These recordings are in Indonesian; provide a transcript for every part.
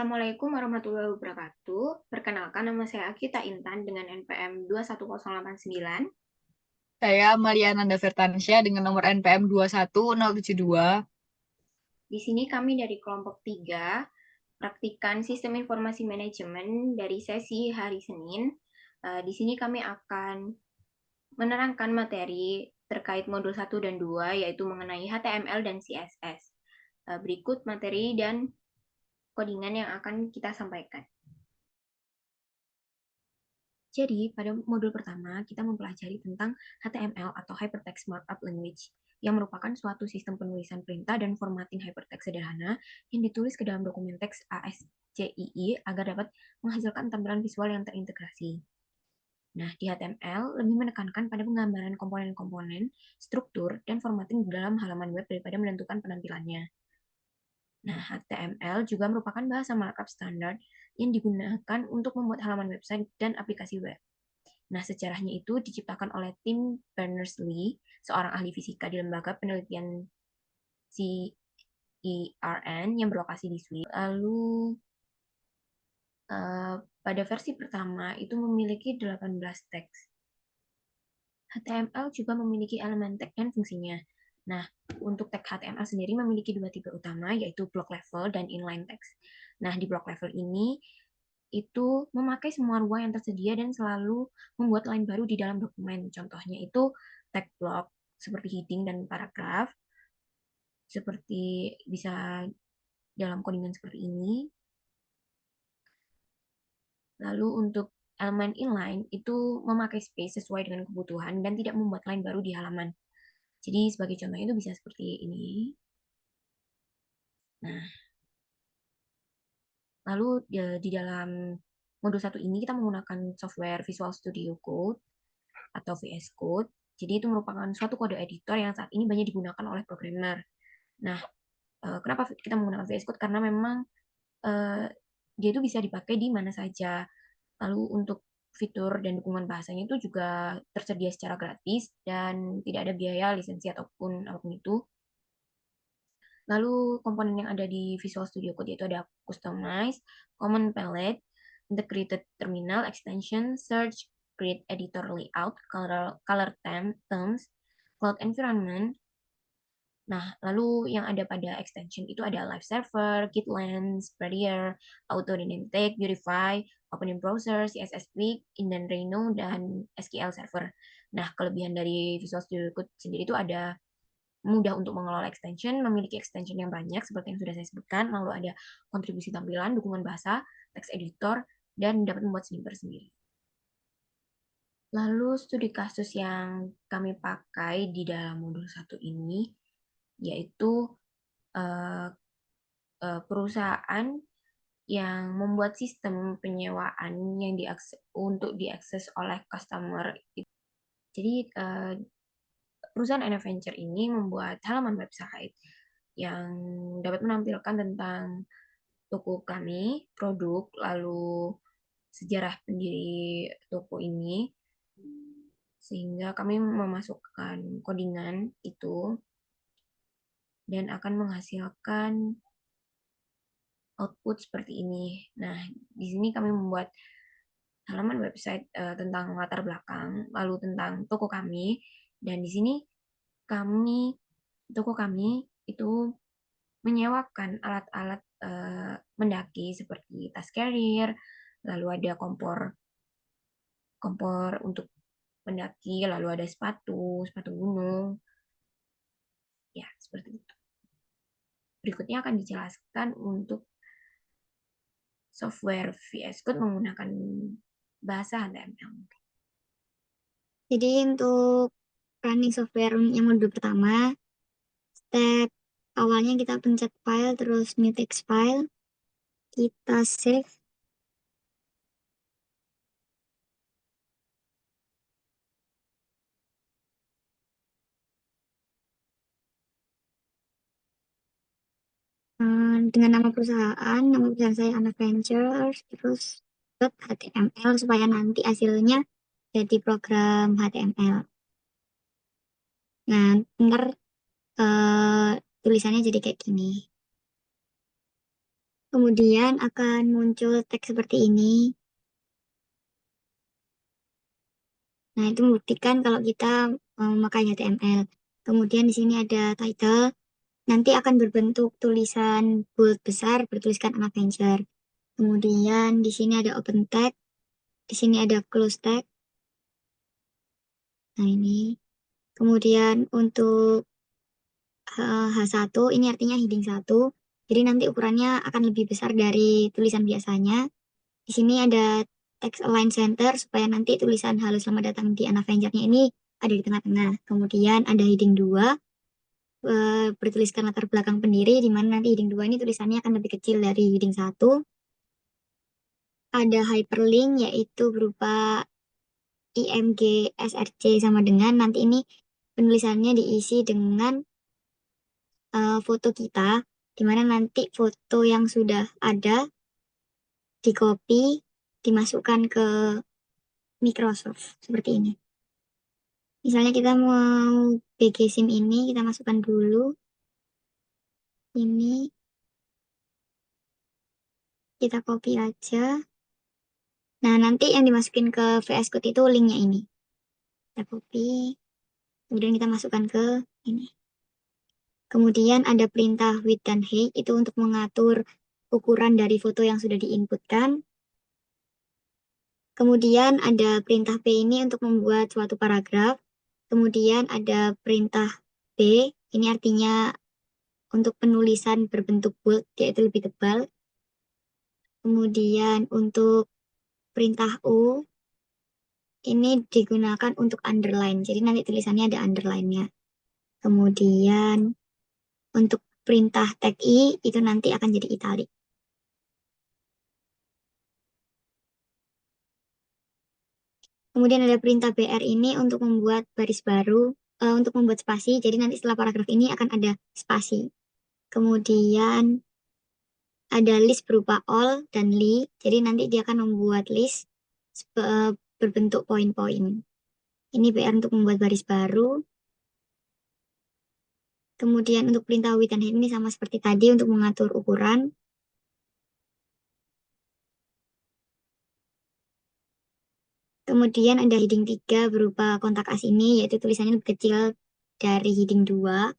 Assalamualaikum warahmatullahi wabarakatuh. Perkenalkan, nama saya Akita Intan dengan NPM 21089. Saya Mariana Vertansyah dengan nomor NPM 21072. Di sini kami dari kelompok 3, praktikan sistem informasi manajemen dari sesi hari Senin. Di sini kami akan menerangkan materi terkait modul 1 dan 2, yaitu mengenai HTML dan CSS. Berikut materi dan codingan yang akan kita sampaikan. Jadi, pada modul pertama, kita mempelajari tentang HTML atau Hypertext Markup Language, yang merupakan suatu sistem penulisan perintah dan formatting hypertext sederhana yang ditulis ke dalam dokumen teks ASCII agar dapat menghasilkan tampilan visual yang terintegrasi. Nah, di HTML lebih menekankan pada penggambaran komponen-komponen, struktur, dan formatting di dalam halaman web daripada menentukan penampilannya. Nah, HTML juga merupakan bahasa markup standar yang digunakan untuk membuat halaman website dan aplikasi web. Nah, sejarahnya itu diciptakan oleh Tim Berners-Lee, seorang ahli fisika di lembaga penelitian CERN yang berlokasi di Swiss. Lalu, pada versi pertama itu memiliki 18 teks. HTML juga memiliki elemen tag dan fungsinya. Nah, untuk tag HTML sendiri memiliki dua tipe utama, yaitu block level dan inline text. Nah, di block level ini itu memakai semua ruang yang tersedia dan selalu membuat line baru di dalam dokumen. Contohnya itu tag block seperti heading dan paragraf, seperti bisa dalam codingan seperti ini. Lalu untuk elemen inline itu memakai space sesuai dengan kebutuhan dan tidak membuat line baru di halaman. Jadi sebagai contohnya itu bisa seperti ini. Nah, lalu di dalam modul 1 ini kita menggunakan software Visual Studio Code atau VS Code. Jadi itu merupakan suatu kode editor yang saat ini banyak digunakan oleh programmer. Nah, kenapa kita menggunakan VS Code? Karena memang eh, dia itu bisa dipakai di mana saja. Lalu untuk fitur dan dukungan bahasanya itu juga tersedia secara gratis dan tidak ada biaya lisensi ataupun apapun itu. Lalu komponen yang ada di Visual Studio Code yaitu ada Customize, Common Palette, Integrated Terminal, Extension, Search, Create Editor Layout, Color Themes, Cloud Environment. Nah, lalu yang ada pada extension itu ada Live Server, Gitlens, Barrier, Auto Dynamic, Beautify, Open in Browser, CSS Quick, Indent Rhino, dan SQL Server. Nah, kelebihan dari Visual Studio Code sendiri itu ada mudah untuk mengelola extension, memiliki extension yang banyak seperti yang sudah saya sebutkan, lalu ada kontribusi tampilan, dukungan bahasa, text editor, dan dapat membuat snippet sendiri. Lalu studi kasus yang kami pakai di dalam modul 1 ini yaitu uh, perusahaan yang membuat sistem penyewaan yang untuk diakses oleh customer. Jadi perusahaan Adventure ini membuat halaman website yang dapat menampilkan tentang toko kami, produk, lalu sejarah pendiri toko ini, sehingga kami memasukkan codingan itu dan akan menghasilkan output seperti ini. Nah, di sini kami membuat halaman website tentang latar belakang, lalu tentang toko kami, dan di sini toko kami itu menyewakan alat-alat mendaki seperti tas carrier, lalu ada kompor kompor untuk mendaki, lalu ada sepatu gunung, ya seperti itu. Berikutnya akan dijelaskan untuk software VS Code menggunakan bahasa HTML. Jadi untuk running software yang modul pertama, step awalnya kita pencet file, terus new text file, kita save. Dengan nama perusahaan saya Adventures, terus .html supaya nanti hasilnya jadi program HTML. Nah, ntar, tulisannya jadi kayak gini. Kemudian akan muncul teks seperti ini. Nah, itu membuktikan kalau kita memakai HTML. Kemudian di sini ada title. Nanti akan berbentuk tulisan bold besar bertuliskan Unadventure. Kemudian di sini ada open tag, di sini ada close tag. Nah, ini. Kemudian untuk H1 ini artinya heading 1. Jadi nanti ukurannya akan lebih besar dari tulisan biasanya. Di sini ada text align center supaya nanti tulisan halo selamat datang di Unadventure-nya ini ada di tengah-tengah. Kemudian ada heading 2 bertuliskan latar belakang pendiri di mana nanti heading 2 ini tulisannya akan lebih kecil dari heading 1. Ada hyperlink yaitu berupa IMG SRC sama dengan nanti ini penulisannya diisi dengan foto kita, di mana nanti foto yang sudah ada di copy dimasukkan ke Microsoft seperti ini. Misalnya kita mau BG SIM ini, kita masukkan dulu. Ini kita copy aja. Nah, nanti yang dimasukin ke VS Code itu linknya ini. Kita copy, kemudian kita masukkan ke ini. Kemudian ada perintah width dan height, itu untuk mengatur ukuran dari foto yang sudah diinputkan. Kemudian ada perintah P ini untuk membuat suatu paragraf. Kemudian ada perintah B, ini artinya untuk penulisan berbentuk bold, yaitu lebih tebal. Kemudian untuk perintah U, ini digunakan untuk underline. Jadi nanti tulisannya ada underline-nya. Kemudian untuk perintah tag I, itu nanti akan jadi italic. Kemudian ada perintah BR ini untuk membuat baris baru, untuk membuat spasi. Jadi nanti setelah paragraf ini akan ada spasi. Kemudian ada list berupa all dan li. Jadi nanti dia akan membuat list berbentuk poin-poin. Ini BR untuk membuat baris baru. Kemudian untuk perintah width dan height ini sama seperti tadi untuk mengatur ukuran. Kemudian ada heading 3 berupa kontak us ini, yaitu tulisannya lebih kecil dari heading 2.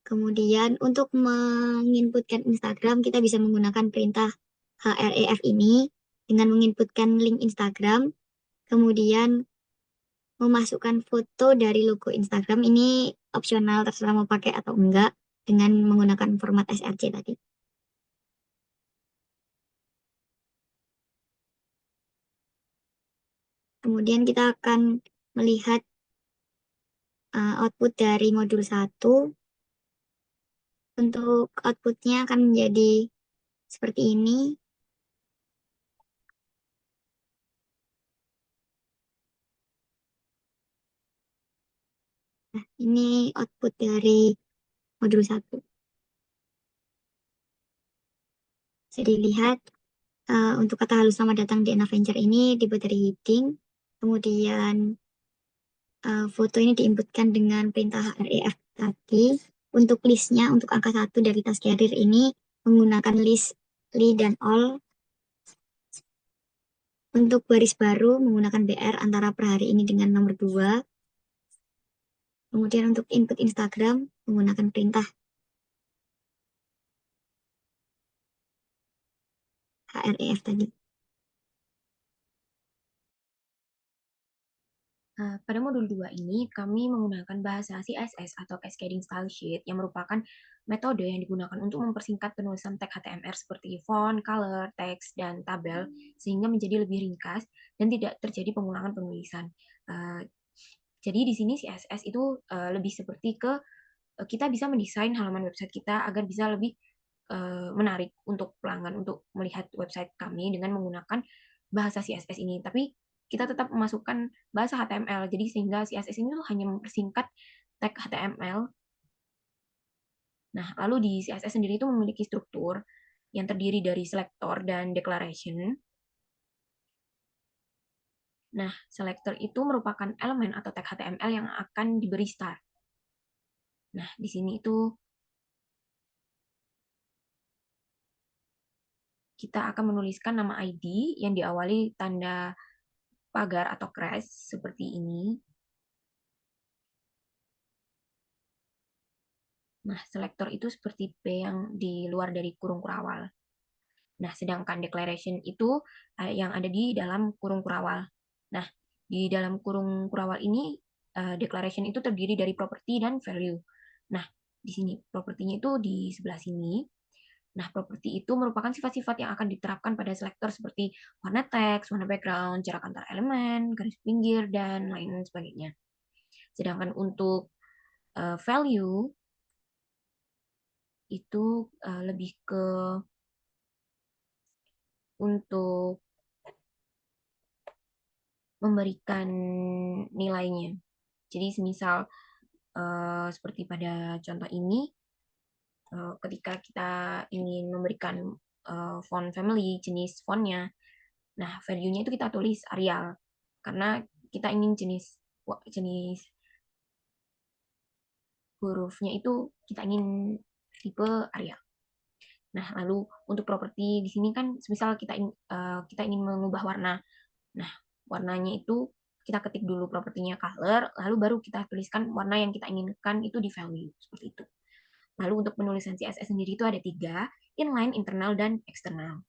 Kemudian untuk menginputkan Instagram, kita bisa menggunakan perintah href ini dengan menginputkan link Instagram. Kemudian memasukkan foto dari logo Instagram, ini opsional terserah mau pakai atau enggak dengan menggunakan format src tadi. Kemudian kita akan melihat output dari modul 1. Untuk outputnya akan menjadi seperti ini. Nah, ini output dari modul 1. Bisa dilihat untuk kata halus selamat datang di Unadventure ini dibuat dari heading. Kemudian foto ini diinputkan dengan perintah href tadi. Untuk listnya, untuk angka 1 dari task carrier ini menggunakan list li dan all. Untuk baris baru menggunakan BR antara per hari ini dengan nomor 2. Kemudian untuk input Instagram menggunakan perintah href tadi. Pada modul 2 ini, kami menggunakan bahasa CSS atau Cascading Style Sheet yang merupakan metode yang digunakan untuk mempersingkat penulisan tag HTML seperti font, color, teks, dan tabel, sehingga menjadi lebih ringkas dan tidak terjadi pengulangan penulisan. Jadi di sini CSS itu lebih seperti kita bisa mendesain halaman website kita agar bisa lebih menarik untuk pelanggan untuk melihat website kami dengan menggunakan bahasa CSS ini. Tapi kita tetap memasukkan bahasa HTML. Jadi sehingga CSS ini tuh hanya mempersingkat tag HTML. Nah, lalu di CSS sendiri itu memiliki struktur yang terdiri dari selector dan declaration. Nah, selector itu merupakan elemen atau tag HTML yang akan diberi start. Nah, di sini itu kita akan menuliskan nama ID yang diawali tanda pagar atau crash seperti ini. Nah, selektor itu seperti P yang di luar dari kurung kurawal. Nah, sedangkan declaration itu yang ada di dalam kurung kurawal. Nah, di dalam kurung kurawal ini declaration itu terdiri dari property dan value. Nah, di sini propertinya itu di sebelah sini. Nah, properti itu merupakan sifat-sifat yang akan diterapkan pada selektor seperti warna teks, warna background, jarak antar elemen, garis pinggir, dan lain sebagainya. Sedangkan untuk value itu lebih ke untuk memberikan nilainya. Jadi semisal seperti pada contoh ini, ketika kita ingin memberikan font family, jenis fontnya, nah value-nya itu kita tulis Arial karena kita ingin jenis hurufnya itu kita ingin tipe Arial. Nah, lalu untuk properti di sini kan misal kita ingin mengubah warna. Nah, warnanya itu kita ketik dulu propertinya color, lalu baru kita tuliskan warna yang kita inginkan itu di value seperti itu. Lalu untuk penulisan CSS sendiri itu ada 3, inline, internal, dan eksternal.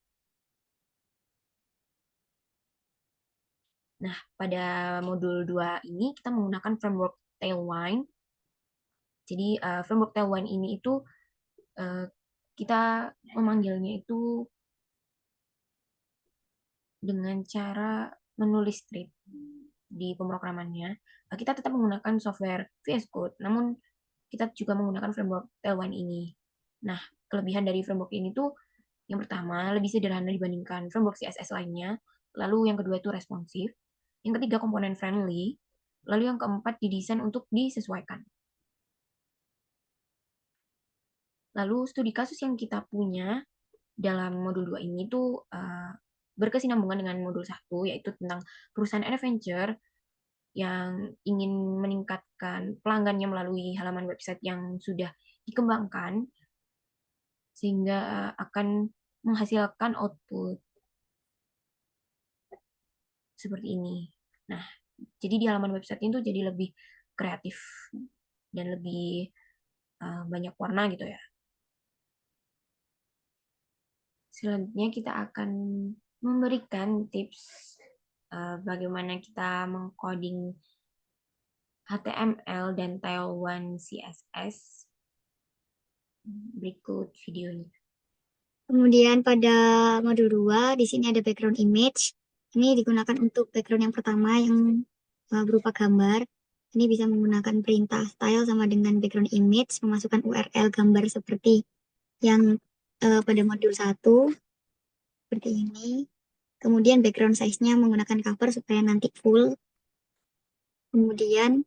Nah, pada modul 2 ini kita menggunakan framework Tailwind. Jadi framework Tailwind ini itu uh, kita memanggilnya itu dengan cara menulis script di pemrogramannya. Kita tetap menggunakan software VS Code, namun kita juga menggunakan framework Tailwind ini. Nah, kelebihan dari framework ini tuh yang pertama lebih sederhana dibandingkan framework CSS lainnya. Lalu yang kedua itu responsif. Yang ketiga komponen friendly. Lalu yang keempat didesain untuk disesuaikan. Lalu studi kasus yang kita punya dalam modul 2 ini tuh berkesinambungan dengan modul 1 yaitu tentang perusahaan adventure yang ingin meningkatkan pelanggannya melalui halaman website yang sudah dikembangkan sehingga akan menghasilkan output seperti ini. Nah, jadi di halaman website itu jadi lebih kreatif dan lebih banyak warna gitu ya. Selanjutnya kita akan memberikan tips bagaimana kita mengcoding HTML dan Tailwind CSS. Berikut videonya. Kemudian pada modul 2, di sini ada background image. Ini digunakan untuk background yang pertama yang berupa gambar. Ini bisa menggunakan perintah style sama dengan background image, memasukkan URL gambar seperti yang pada modul 1, seperti ini. Kemudian background size-nya menggunakan cover supaya nanti full. Kemudian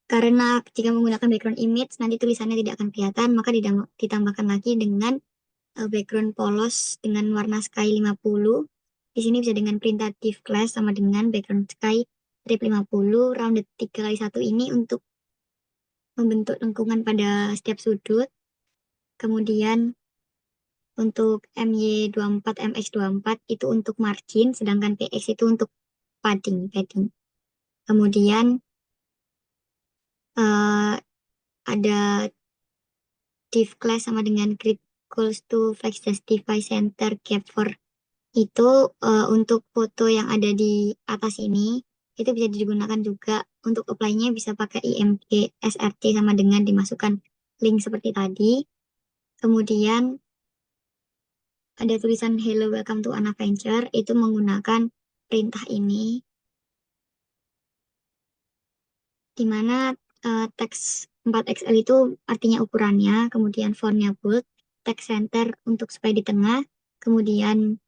karena jika menggunakan background image, nanti tulisannya tidak akan kelihatan, maka ditambahkan lagi dengan background polos dengan warna sky 50. Di sini bisa dengan perintah div class sama dengan background sky strip 50, rounded 3x1 ini untuk membentuk lengkungan pada setiap sudut. Kemudian untuk MY24, MX24 itu untuk margin, sedangkan PX itu untuk padding. Kemudian ada div class sama dengan grid goals to flex justify center gap for itu untuk foto yang ada di atas ini itu bisa digunakan juga untuk apply-nya bisa pakai IMG SRC sama dengan dimasukkan link seperti tadi. Kemudian ada tulisan Hello Welcome to an Adventure itu menggunakan perintah ini di mana teks 4XL itu artinya ukurannya, kemudian fontnya bold, text center untuk supaya di tengah, kemudian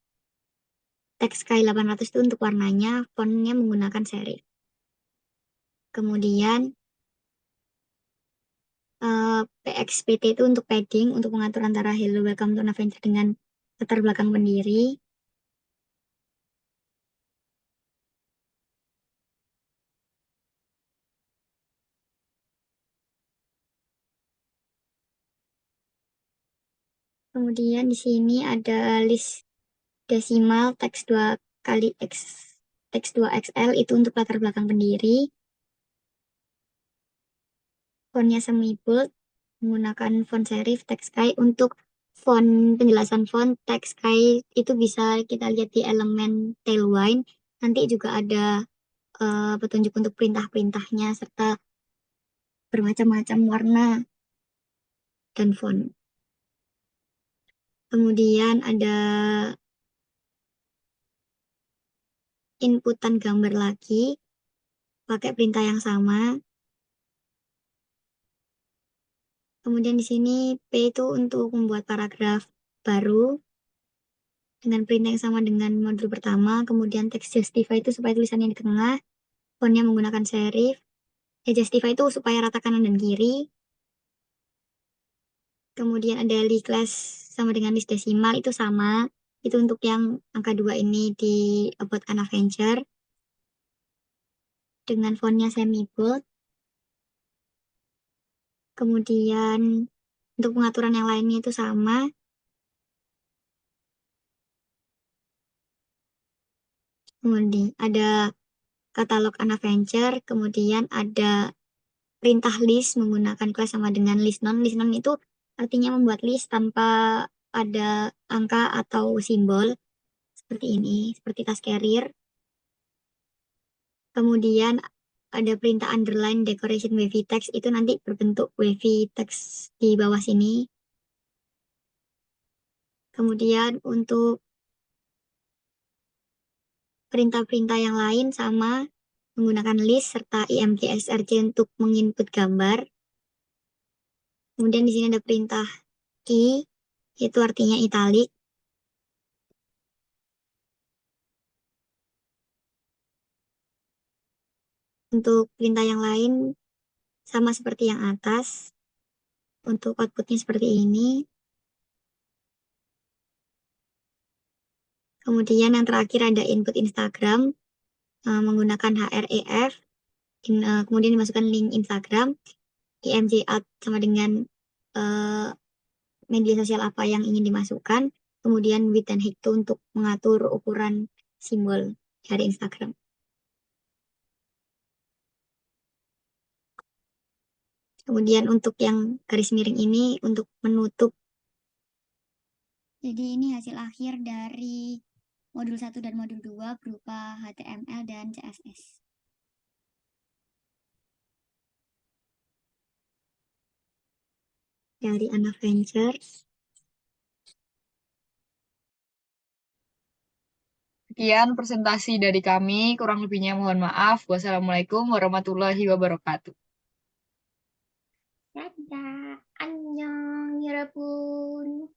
teks sky 800 itu untuk warnanya, fontnya menggunakan serif. Kemudian PXPT itu untuk padding, untuk mengatur antara Hello Welcome to an Adventure dengan latar belakang pendiri. Kemudian di sini ada list desimal teks 2 kali X, teks 2XL itu untuk latar belakang pendiri. Fontnya semi bold, menggunakan font serif text sky. Untuk font penjelasan font text sky itu bisa kita lihat di elemen tailwind. Nanti juga ada petunjuk untuk perintah-perintahnya serta bermacam-macam warna dan font. Kemudian ada inputan gambar lagi, pakai perintah yang sama. Kemudian di sini P itu untuk membuat paragraf baru dengan perintah yang sama dengan modul pertama. Kemudian text justify itu supaya tulisannya di tengah, fontnya menggunakan serif. Justify itu supaya rata kanan dan kiri. Kemudian ada list class sama dengan list desimal itu sama. Itu untuk yang angka 2 ini di About an Adventure. Dengan fontnya semi bold. Kemudian untuk pengaturan yang lainnya itu sama. Kemudian ada katalog an Adventure. Kemudian ada perintah list menggunakan class sama dengan list non. List non itu artinya membuat list tanpa ada angka atau simbol. Seperti ini, seperti task carrier. Kemudian ada perintah underline decoration wavy text, itu nanti berbentuk wavy text di bawah sini. Kemudian untuk perintah-perintah yang lain sama menggunakan list serta imgsrc untuk menginput gambar. Kemudian di sini ada perintah key, itu artinya italic. Untuk perintah yang lain sama seperti yang atas. Untuk outputnya seperti ini. Kemudian yang terakhir ada input Instagram menggunakan href. Kemudian dimasukkan link Instagram, img out sama dengan media sosial apa yang ingin dimasukkan. Kemudian width dan height untuk mengatur ukuran simbol dari Instagram. Kemudian untuk yang garis miring ini untuk menutup. Jadi ini hasil akhir dari modul 1 dan modul 2 berupa HTML dan CSS. Dari Anna Ventures. Sekian presentasi dari kami, kurang lebihnya mohon maaf. Wassalamualaikum warahmatullahi wabarakatuh. Dadah, annyeong, 여러분.